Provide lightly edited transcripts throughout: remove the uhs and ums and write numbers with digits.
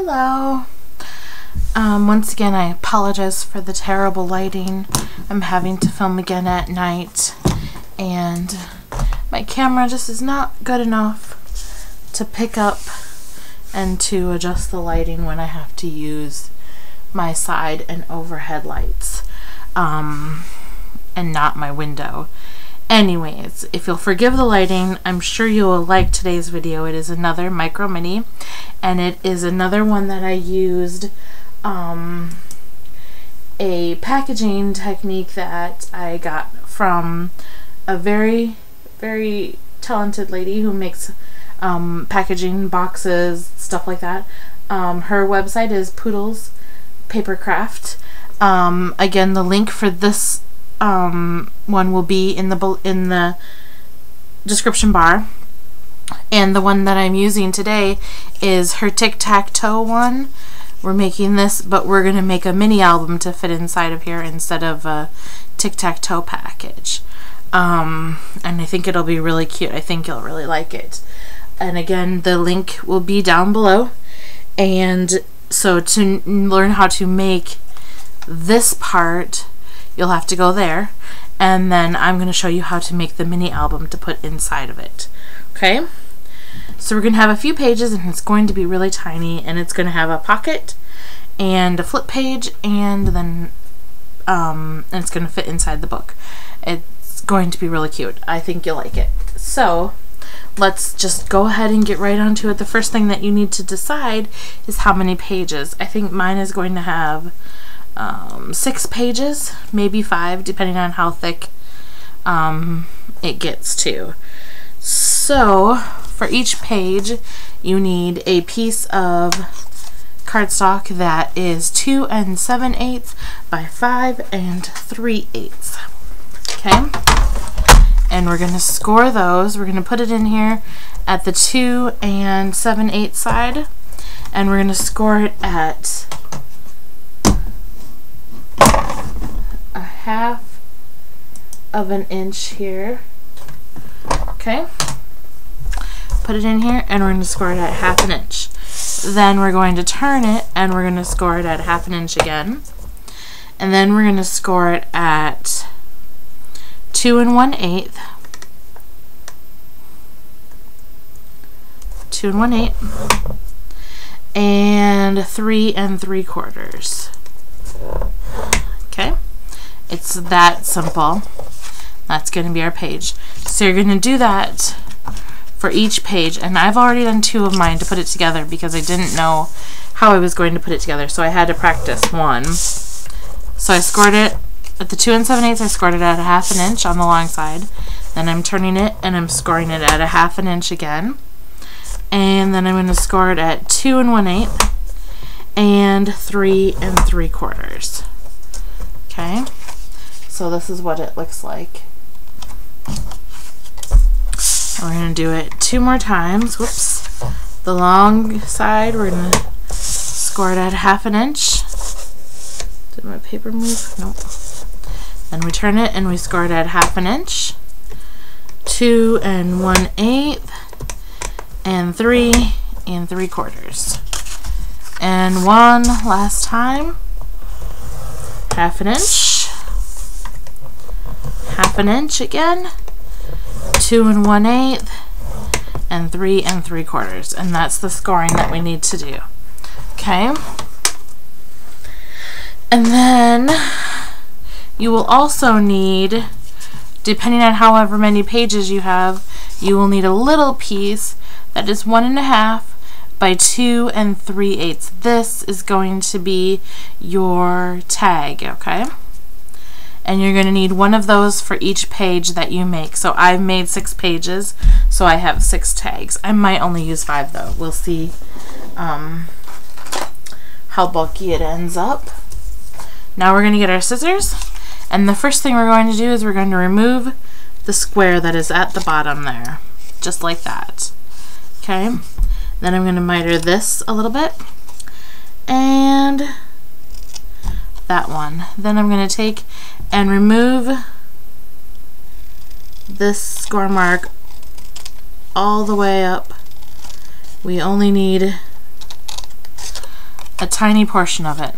Hello. Once again, I apologize for the terrible lighting. I'm having to film again at night, and my camera just is not good enough to pick up and to adjust the lighting when I have to use my side and overhead lights, and not my window. Anyways, if you'll forgive the lighting, I'm sure you will like today's video. It is another micro mini, and it is another one that I used a packaging technique that I got from a very, very talented lady who makes packaging boxes, stuff like that. Her website is Poodles Papercraft. Again, the link for this one will be in the description bar, and the one that I'm using today is her tic-tac-toe one. We're making this, but we're gonna make a mini album to fit inside of here instead of a tic-tac-toe package, and I think it'll be really cute. I think you'll really like it. And again, the link will be down below, and so to learn how to make this part, you'll have to go there, and then I'm going to show you how to make the mini album to put inside of it. Okay, so we're going to have a few pages, and it's going to be really tiny, and it's going to have a pocket and a flip page, and then and it's going to fit inside the book. It's going to be really cute. I think you'll like it. So let's just go ahead and get right onto it. The first thing that you need to decide is how many pages. I think mine is going to have 6 pages, maybe 5, depending on how thick it gets to. So for each page you need a piece of cardstock that is 2 7/8 by 5 3/8. Okay, and we're going to score those. We're going to put it in here at the 2 7/8 side, and we're going to score it at a 1/2 of an inch here. Okay, put it in here, and we're going to score it at 1/2 an inch. Then we're going to turn it, and we're going to score it at 1/2 an inch again, and then we're going to score it at 2 1/8, 2 1/8, and 3 3/4. Okay, it's that simple. That's going to be our page. So you're going to do that for each page, and I've already done 2 of mine to put it together because I didn't know how I was going to put it together, so I had to practice one. So I scored it at the 2 7/8. I scored it at 1/2 an inch on the long side. Then I'm turning it, and I'm scoring it at 1/2 an inch again, and then I'm going to score it at 2 1/8 and 3 3/4. Okay, so this is what it looks like. And we're going to do it 2 more times. Whoops. The long side, we're going to score it at 1/2 an inch. Did my paper move? Nope. Then we turn it, and we score it at 1/2 an inch. 2 1/8 and 3 3/4. And one last time. 1/2 an inch, 1/2 an inch again, 2 1/8, and 3 3/4, and that's the scoring that we need to do. Okay, and then you will also need, depending on however many pages you have, you will need a little piece that is 1 1/2 by 2 3/8. This is going to be your tag, okay? And you're going to need one of those for each page that you make. So I've made 6 pages, so I have 6 tags. I might only use 5 though. We'll see how bulky it ends up. Now we're going to get our scissors, and the first thing we're going to do is we're going to remove the square that is at the bottom there, just like that. Okay? Then I'm going to miter this a little bit, and that one. Then I'm going to take and remove this score mark all the way up. We only need a tiny portion of it.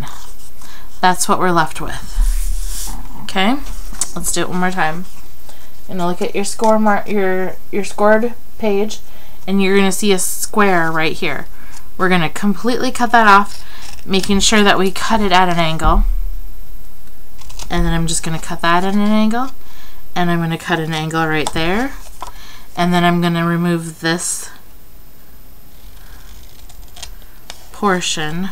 That's what we're left with. Okay, let's do it one more time. And look at your your scored page, and you're going to see a square right here. We're going to completely cut that off, making sure that we cut it at an angle. And then I'm just going to cut that at an angle, and I'm going to cut an angle right there, and then I'm going to remove this portion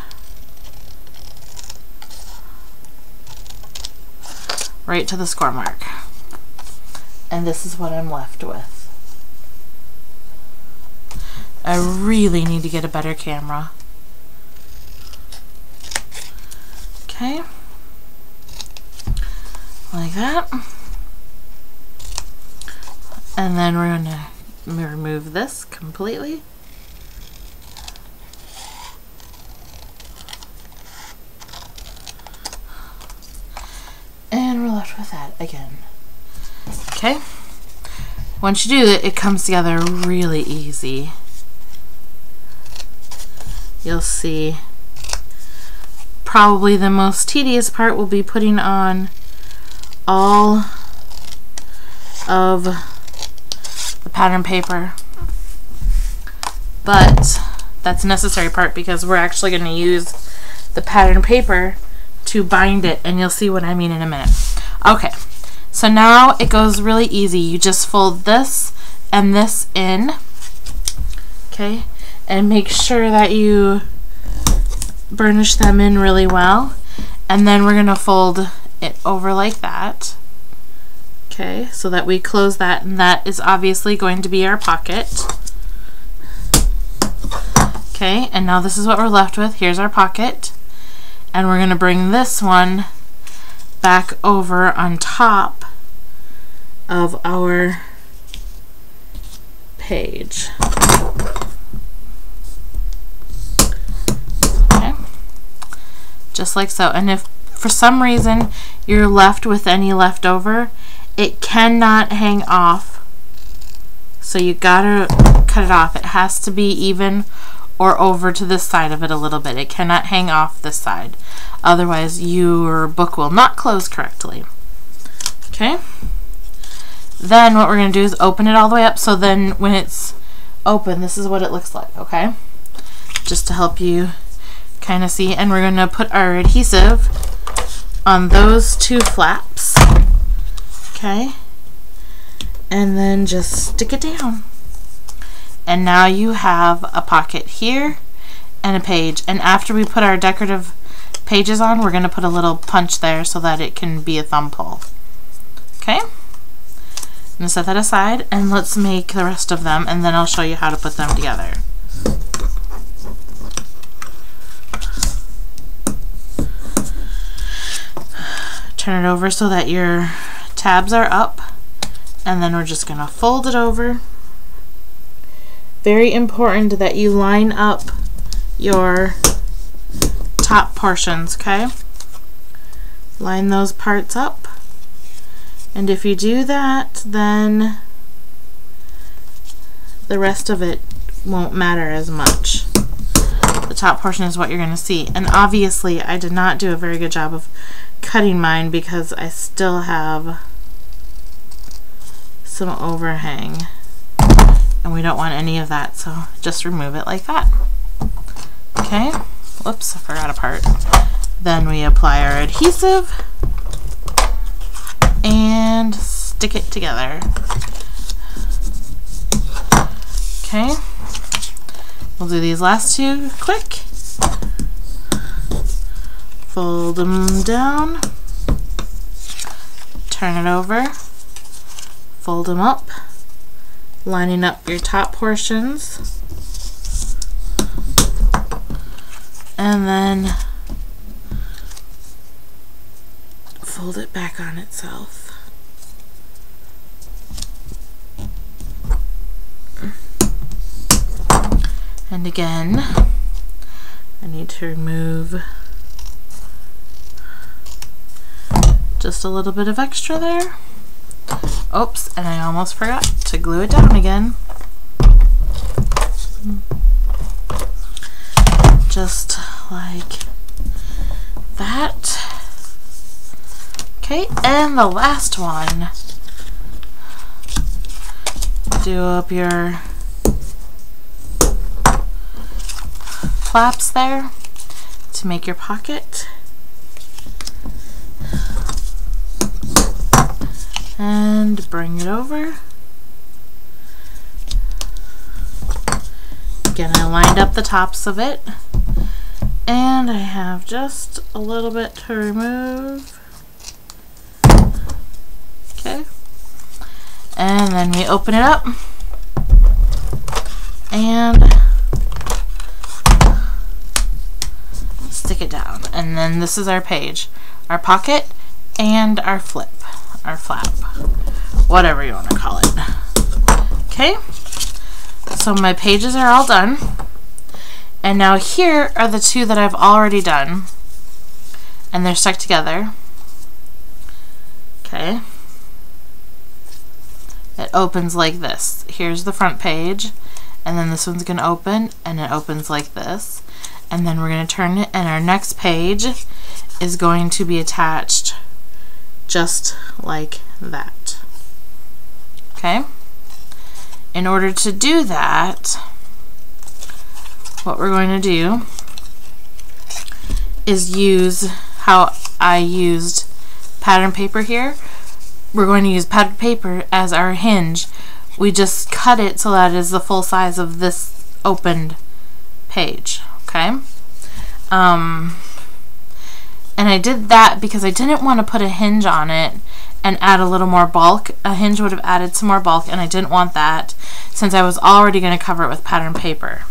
right to the score mark. And this is what I'm left with. I really need to get a better camera. Okay. Like that. And then we're going to remove this completely. And we're left with that again. Okay. Once you do it, it comes together really easy. You'll see probably the most tedious part will be putting on all of the pattern paper, but that's a necessary part because we're actually going to use the pattern paper to bind it, and you'll see what I mean in a minute. Okay, so now it goes really easy. You just fold this and this in, okay, and make sure that you burnish them in really well, and then we're going to fold it over like that, okay, so that we close that, and that is obviously going to be our pocket. Okay, and now this is what we're left with. Here's our pocket, and we're going to bring this one back over on top of our page. Okay, just like so. And if for some reason you're left with any leftover, it cannot hang off, so you gotta cut it off. It has to be even or over to this side of it a little bit. It cannot hang off this side, otherwise your book will not close correctly. Okay, then what we're going to do is open it all the way up, so then when it's open, this is what it looks like. Okay, just to help you kind of see. And we're going to put our adhesive on those two flaps, okay, and then just stick it down. And now you have a pocket here and a page. And after we put our decorative pages on, we're going to put a little punch there so that it can be a thumb pull. Okay, I'm going to set that aside, and let's make the rest of them, and then I'll show you how to put them together. Turn it over so that your tabs are up, and then we're just going to fold it over. Very important that you line up your top portions, okay? Line those parts up, and if you do that, then the rest of it won't matter as much. The top portion is what you're going to see, and obviously I did not do a very good job of cutting mine because I still have some overhang, and we don't want any of that, so just remove it like that. Okay, whoops, I forgot a part. Then we apply our adhesive and stick it together. Okay, we'll do these last two quick. Fold them down, turn it over, fold them up, lining up your top portions, and then fold it back on itself. And again, I need to remove just a little bit of extra there. Oops, and I almost forgot to glue it down again. just like that. Okay, and the last one. Do up your flaps there to make your pocket. And bring it over. Again, I lined up the tops of it, and I have just a little bit to remove. Okay, and then we open it up and stick it down, and then this is our page, our pocket, and our flap, whatever you want to call it. Okay. So my pages are all done, and now here are the two that I've already done, and they're stuck together. Okay. It opens like this. Here's the front page, and then this one's going to open, and it opens like this, and then we're going to turn it, and our next page is going to be attached just like that. Okay. In order to do that, what we're going to do is use how I used pattern paper here. We're going to use pattern paper as our hinge. We just cut it so that it is the full size of this opened page. Okay? And I did that because I didn't want to put a hinge on it and add a little more bulk. A hinge would have added some more bulk, and I didn't want that since I was already going to cover it with pattern paper.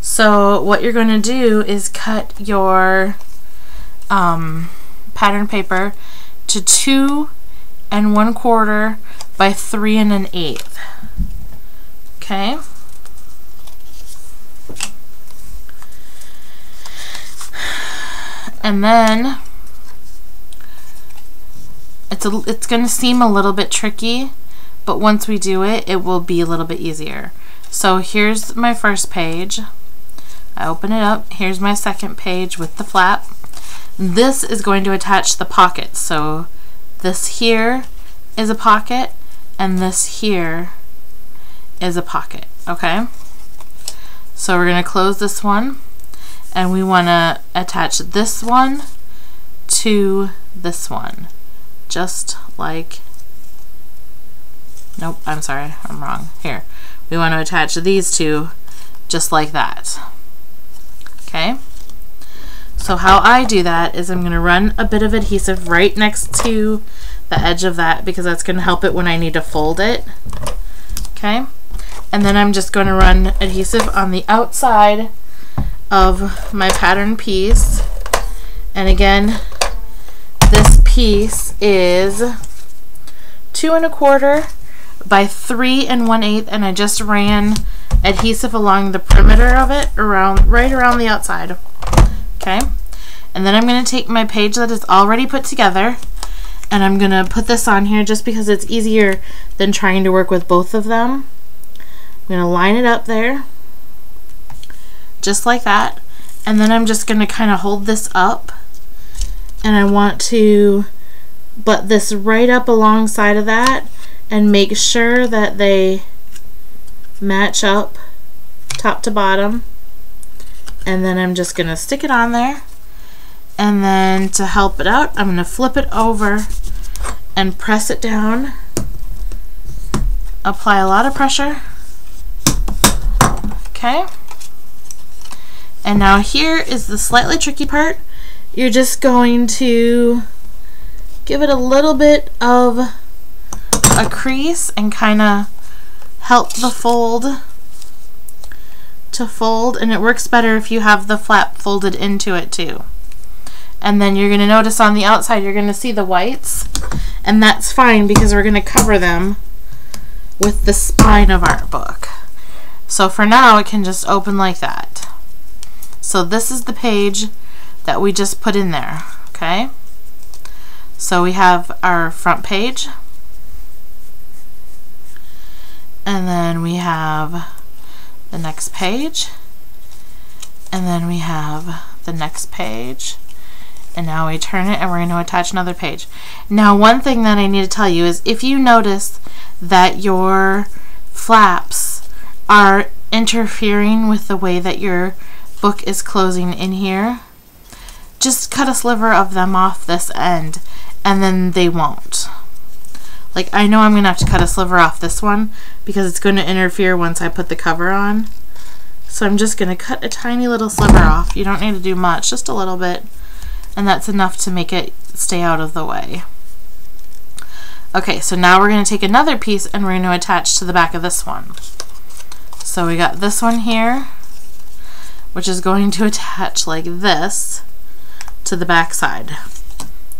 So what you're going to do is cut your pattern paper to 2 1/4 by 3 1/8. Okay. And then it's going to seem a little bit tricky, but once we do it, it will be a little bit easier. So here's my first page. I open it up. Here's my second page with the flap. This is going to attach the pocket. So this here is a pocket, and this here is a pocket. Okay? So we're going to close this one, and we want to attach this one to this one. Just like, nope, I'm sorry, I'm wrong. Here, we want to attach these two just like that. Okay, so how I do that is I'm going to run a bit of adhesive right next to the edge of that because that's going to help it when I need to fold it. Okay, and then I'm just going to run adhesive on the outside of my pattern piece, and again, this piece is 2 1/4 by 3 1/8, and I just ran adhesive along the perimeter of it, right around the outside. Okay, and then I'm going to take my page that is already put together, and I'm going to put this on here just because it's easier than trying to work with both of them. I'm going to line it up there, just like that, and then I'm just going to kind of hold this up. And I want to butt this right up alongside of that and make sure that they match up top to bottom. And then I'm just going to stick it on there. And then to help it out, I'm going to flip it over and press it down. Apply a lot of pressure. Okay. And now here is the slightly tricky part. You're just going to give it a little bit of a crease and kind of help the fold to fold, and it works better if you have the flap folded into it too. And then you're going to notice on the outside you're going to see the whites, and that's fine because we're going to cover them with the spine of our book. So for now it can just open like that. So this is the page that we just put in there. Okay, so we have our front page, and then we have the next page, And then we have the next page. And now we turn it and we're going to attach another page. Now, one thing that I need to tell you is if you notice that your flaps are interfering with the way that your book is closing in here, just cut a sliver of them off this end and then they won't. Like, I know I'm going to have to cut a sliver off this one because it's going to interfere once I put the cover on. So I'm just going to cut a tiny little sliver off. You don't need to do much, just a little bit. And that's enough to make it stay out of the way. Okay, so now we're going to take another piece and we're going to attach to the back of this one. So we got this one here, which is going to attach like this to the back side.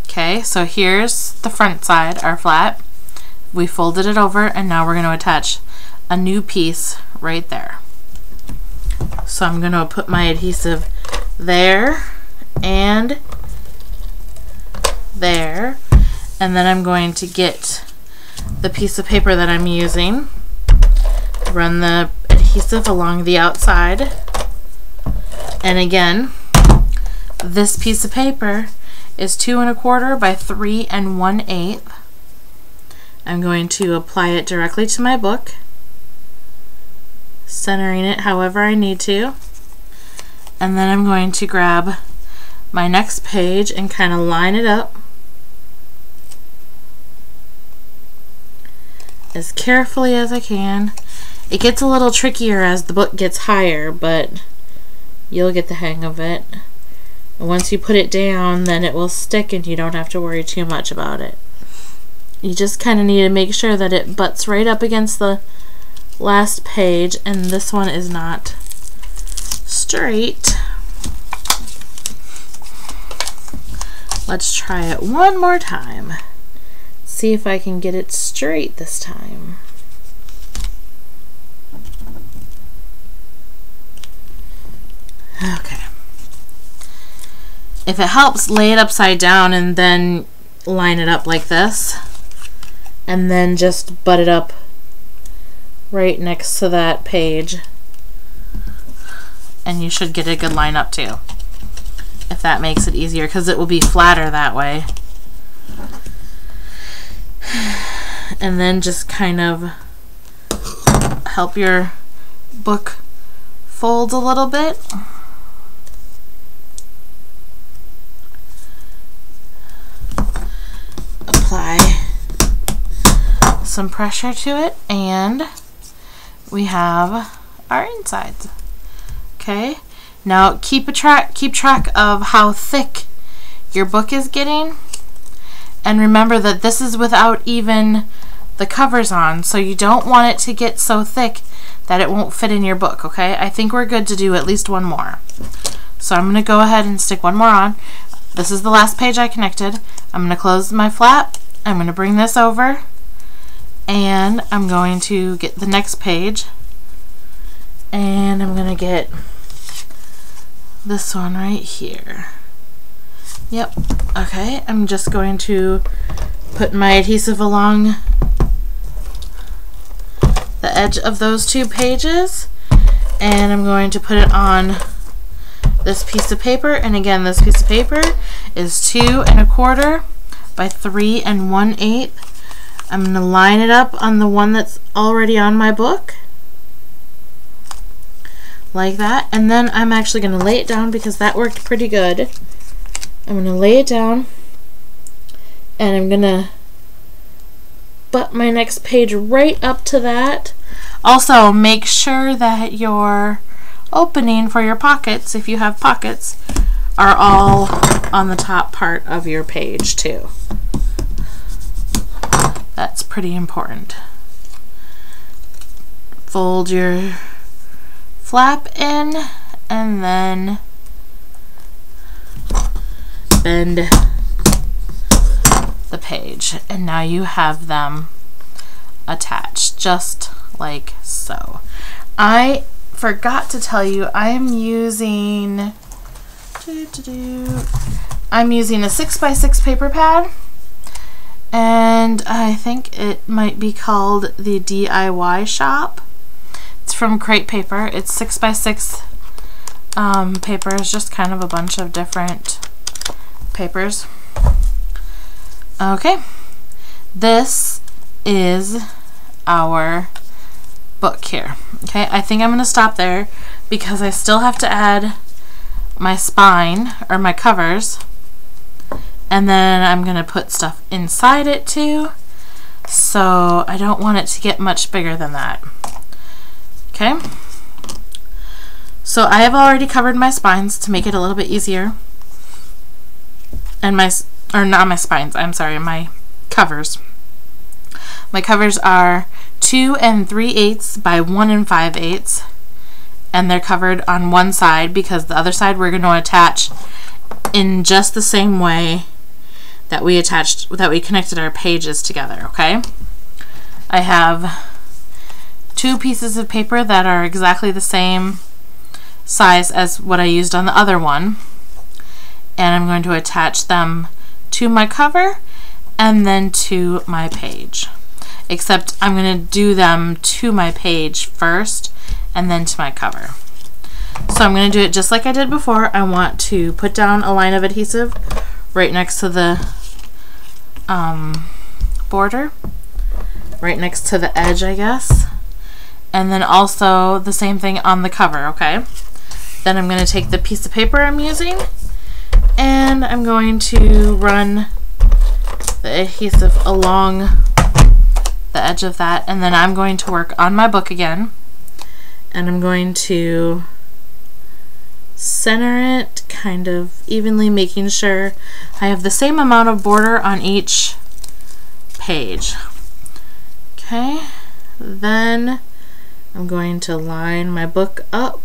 Okay, so here's the front side, our flap. We folded it over and now we're going to attach a new piece right there. So I'm going to put my adhesive there and there, and then I'm going to get the piece of paper that I'm using, run the adhesive along the outside, and again, this piece of paper is 2 1/4 by 3 1/8. I'm going to apply it directly to my book, centering it however I need to, and then I'm going to grab my next page and kind of line it up as carefully as I can. It gets a little trickier as the book gets higher, but you'll get the hang of it. And once you put it down, then it will stick and you don't have to worry too much about it. You just kind of need to make sure that it butts right up against the last page, and this one is not straight. Let's try it one more time. See if I can get it straight this time. Okay. If it helps, lay it upside down and then line it up like this, and then just butt it up right next to that page, and you should get a good line up too, if that makes it easier, because it will be flatter that way. And then just kind of help your book fold a little bit. Apply some pressure to it, and we have our insides. Okay, now keep track of how thick your book is getting, and remember that this is without even the covers on, so you don't want it to get so thick that it won't fit in your book. Okay, I think we're good to do at least one more, so I'm going to go ahead and stick one more on. This is the last page I connected. I'm going to close my flap, I'm going to bring this over, and I'm going to get the next page, and I'm going to get this one right here. Yep, okay, I'm just going to put my adhesive along the edge of those two pages, and I'm going to put it on this piece of paper, and again, this piece of paper is 2 1/4 by 3 1/8. I'm going to line it up on the one that's already on my book, like that, and then I'm actually going to lay it down because that worked pretty good. I'm going to lay it down, and I'm going to butt my next page right up to that. Also, make sure that your opening for your pockets, if you have pockets, are all on the top part of your page too. That's pretty important. Fold your flap in and then bend the page, and now you have them attached just like so. I forgot to tell you, I'm using a 6x6 paper pad, and I think it might be called the DIY Shop. It's from Crate Paper. It's 6x6 paper is just kind of a bunch of different papers. Okay, this is our book here. Okay, I think I'm going to stop there because I still have to add my spine or my covers, and then I'm going to put stuff inside it too, so I don't want it to get much bigger than that. Okay, so I have already covered my spines to make it a little bit easier, and my covers. My covers are 2 3/8 by 1 5/8, and they're covered on one side because the other side we're going to attach in just the same way that we connected our pages together. Okay, I have 2 pieces of paper that are exactly the same size as what I used on the other one, and I'm going to attach them to my cover and then to my page, except I'm going to do them to my page first and then to my cover. So I'm going to do it just like I did before. I want to put down a line of adhesive right next to the border, right next to the edge, I guess, and then also the same thing on the cover. Okay, then I'm going to take the piece of paper I'm using and I'm going to run the adhesive along the edge of that, and then I'm going to work on my book again, and I'm going to center it kind of evenly, making sure I have the same amount of border on each page. Okay, then I'm going to line my book up,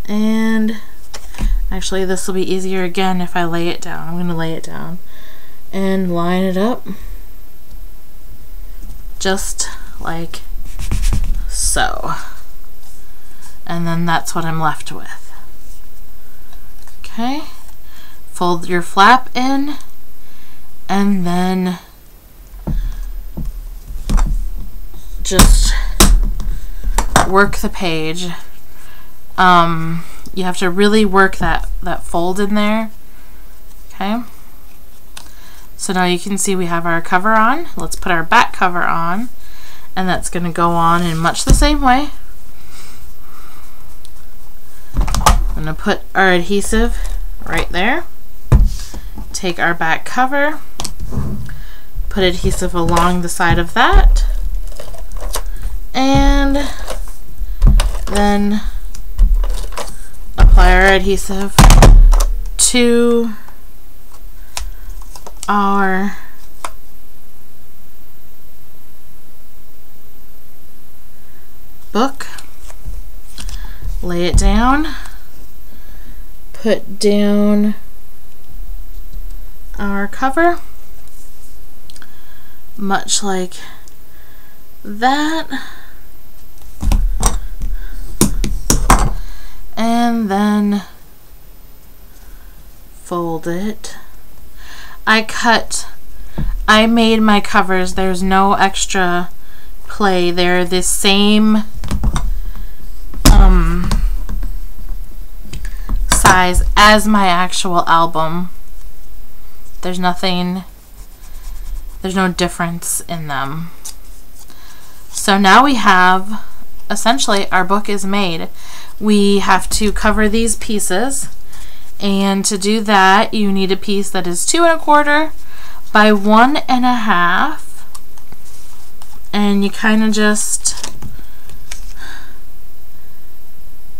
and actually this will be easier again if I lay it down. I'm going to lay it down and line it up just like so, and then that's what I'm left with. Okay, fold your flap in and then just work the page. You have to really work that fold in there. Okay, so now you can see we have our cover on. Let's put our back cover on, and that's going to go on in much the same way. I'm going to put our adhesive right there, take our back cover, put adhesive along the side of that, and then apply our adhesive to our book, lay it down, put down our cover, much like that, and then fold it. I made my covers, there's no extra play, they're the same size as my actual album. There's no difference in them. So now we have, essentially our book is made. We have to cover these pieces, and to do that you need a piece that is 2 1/4 by 1 1/2, and you kind of just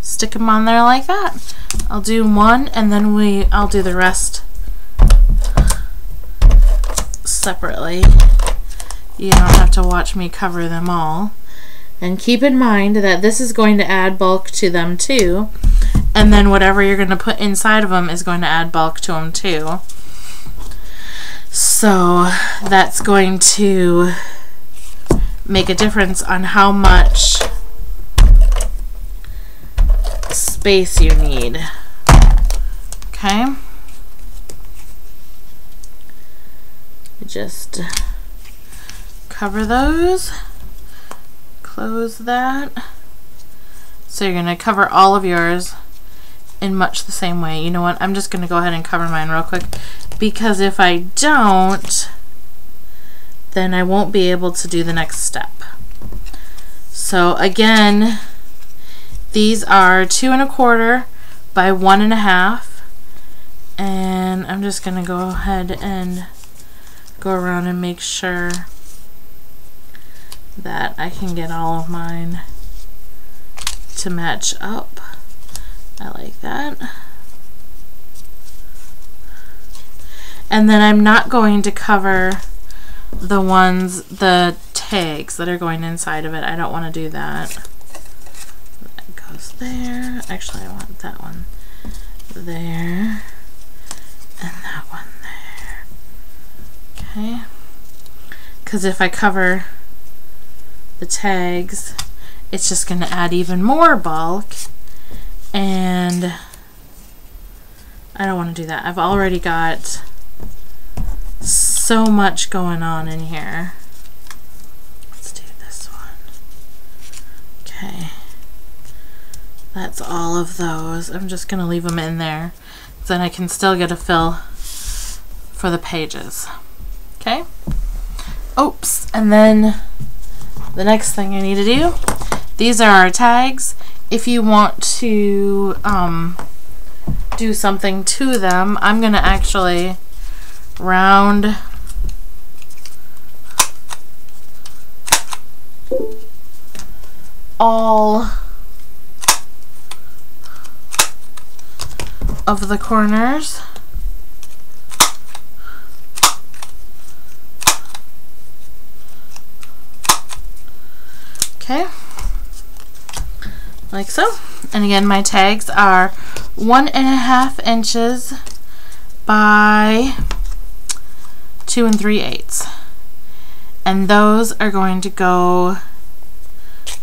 stick them on there like that. I'll do one and then I'll do the rest separately. You don't have to watch me cover them all. And keep in mind that this is going to add bulk to them too, and then whatever you're going to put inside of them is going to add bulk to them too. So that's going to make a difference on how much space you need. Okay? Just cover those, close that, So you're going to cover all of yours in much the same way. You know what? I'm just going to go ahead and cover mine real quick, because if I don't, then I won't be able to do the next step. So again, these are 2 1/4 by 1 1/2, and I'm just going to go ahead and go around and make sure that I can get all of mine to match up. I like that. And then I'm not going to cover the tags that are going inside of it. I don't want to do that. That goes there. Actually, I want that one there and that one there. Okay. Because if I cover the tags, it's just going to add even more bulk, and I don't want to do that. I've already got so much going on in here. Let's do this one. Okay. That's all of those. I'm just going to leave them in there, so then I can still get a fill for the pages. Okay? Oops. And then the next thing I need to do, these are our tags. If you want to do something to them, I'm going to actually round all of the corners. Okay, like so. And again, my tags are 1 1/2 inches by 2 3/8, and those are going to go,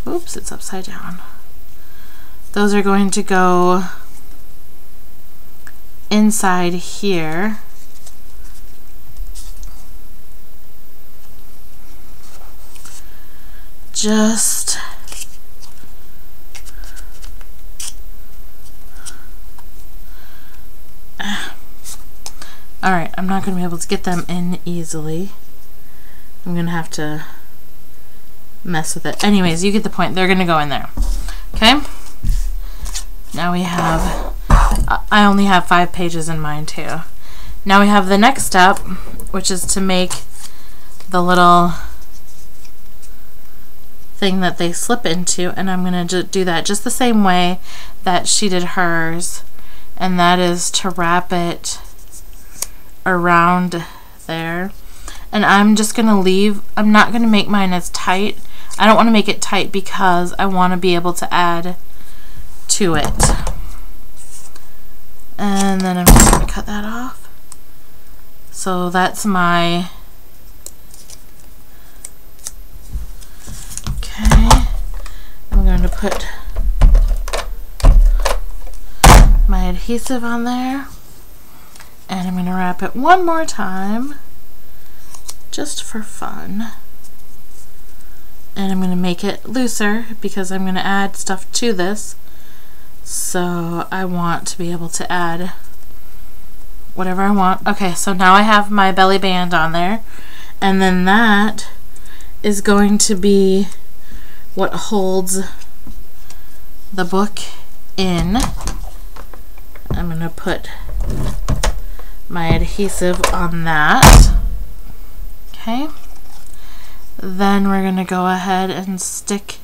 oops, it's upside down. Those are going to go inside here. Just alright, I'm not going to be able to get them in easily. I'm going to have to mess with it. Anyways, you get the point. They're going to go in there. Okay? Now we have, I only have 5 pages in mine too. Now we have the next step, which is to make the little thing that they slip into, and I'm going to do that just the same way that she did hers, and that is to wrap it around there. And I'm just going to leave, I'm not going to make mine as tight. I don't want to make it tight because I want to be able to add to it. And then I'm just going to cut that off. So that's my, okay, I'm going to put my adhesive on there, and I'm going to wrap it one more time just for fun. And I'm going to make it looser because I'm going to add stuff to this. So I want to be able to add whatever I want. Okay, so now I have my belly band on there, and then that is going to be what holds the book in. I'm going to put my adhesive on that. Okay. Then we're going to go ahead and stick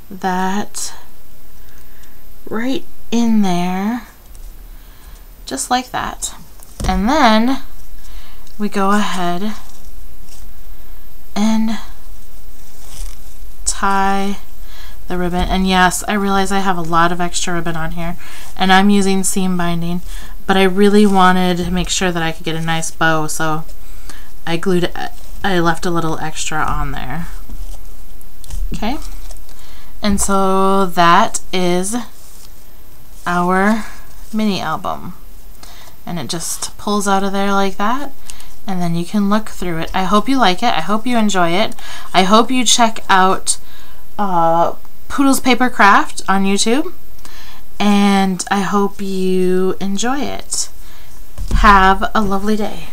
that right in there, just like that. And then we go ahead and tie the ribbon. And yes, I realize I have a lot of extra ribbon on here, and I'm using seam binding, but I really wanted to make sure that I could get a nice bow, so I left a little extra on there. Okay, and so that is our mini album, and it just pulls out of there like that, and then you can look through it. I hope you like it. I hope you enjoy it. I hope you check out Poodle's Paper Craft on YouTube, and I hope you enjoy it. Have a lovely day.